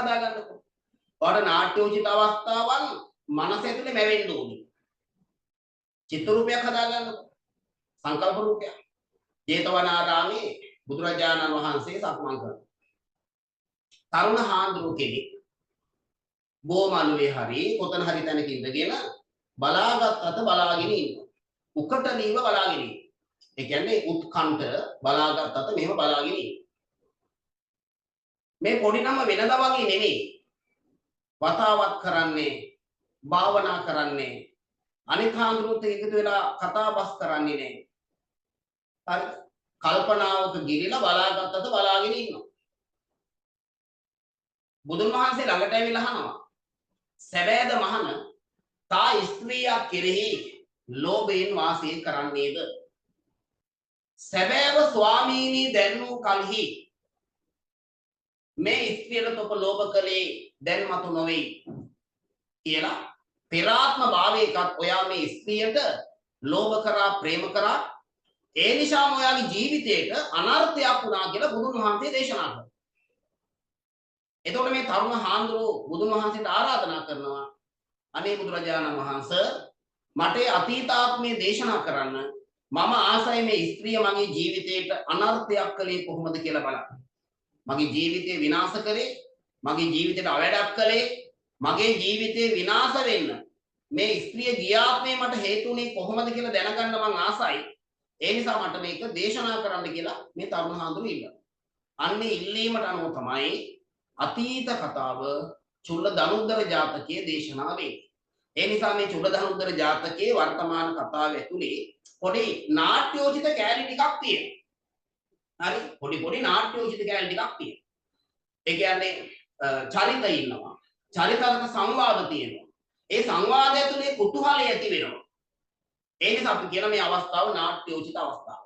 හදාගන්නකො. ඔයාලට නාට්‍යෝචිත අවස්ථාවන් මනස ඇතුලේ මැවෙන්න ඕනේ. චිත්ත රූපයක් හදාගන්නකො. සංකල්ප රූපයක්. ජේතවනාරාමේ බුදුරජාණන් වහන්සේ සක්මන් කරනවා. තරුණ හාමුදුරුවෝ කෙනෙක් බෝමළුවේ හරි කොතන හරි තැනක ඉඳගෙන බලාගත් අත බලාගෙන ඉන්නවා. උකටලීව බලාගෙන ඉන්නවා. ඒ කියන්නේ උත්කණ්ඨ බලාගත් අත මෙහෙම බලාගෙන ඉන්නවා. මේ පොඩි නම වෙනදා වගේ නෙමෙයි. වතාවත් කරන්නේ, භාවනා කරන්නේ, අනිත් හාමුදුරුවෝත් එකතු වෙලා කතා බස් කරන්නේ නැහැ. හරි. කල්පනාවක ගිරිලා බලාගත් අත බලාගෙන ඉන්නවා. බුදුන් වහන්සේ ළඟට ඇවිල්ලා අහනවා. සැබෑද මහණ තා ස්ත්‍රියක් කෙරෙහි ලෝභයෙන් වාසය කරන්නේද? සැබෑව ස්වාමීනි දැන්නු කලෙහි මේ ස්ත්‍රියට ඔබ ලෝභ කළේ දැන් මතු නොවේ කියලා පෙරාත්ම භාවයකත් ඔයා මේ ස්ත්‍රියට ලෝභ කරා ප්‍රේම කරා ඒ නිසාම ඔයාගේ ජීවිතේට අනර්ථයක් වුණා කියලා බුදුන් වහන්සේ දේශනා කළා. එතකොට මේ තරුණ හාමුදුරුවෝ බුදුන් වහන්සේට ආරාධනා කරනවා අනේ බුදුරජාණන් වහන්සේ මට අතීතාත්මයේ දේශනා කරන්න මම ආසයි මේ ස්ත්‍රිය මගේ ජීවිතේට අනර්ථයක් කළේ කොහොමද කියලා බලන්න. මගේ ජීවිතේ විනාශ කරේ, මගේ ජීවිතේට අවැඩක් කළේ, මගේ ජීවිතේ විනාශ වෙන්න මේ ස්ත්‍රිය ගියාත්මේ මට හේතුුනේ කොහොමද කියලා දැනගන්න මං ආසයි. ඒ නිසා මට මේක දේශනා කරන්න කියලා මේ තරුණ හාමුදුරුවෝ ඉල්ලනවා. අන්නේ ඉල්ලීමට අනුව තමයි අතීත කතාව චුල්ල ධනුද්දර ජාතකයේ දේශනා වෙන්නේ. ඒ නිසා මේ චුල්ල ධනුද්දර ජාතකයේ වර්තමාන කතාව ඇතුලේ පොඩි නාට්‍යෝචිත කැලි ටිකක් තියෙනවා. හරි පොඩි නාට්‍යෝචිත කැලි ටිකක් තියෙනවා. ඒ කියන්නේ චරිත ඉන්නවා. චරිතවල සංවාද තියෙනවා. ඒ සංවාදය තුනේ කුතුහලය ඇති වෙනවා. ඒ නිසා අපි කියන මේ අවස්ථාව නාට්‍යෝචිත අවස්ථාව.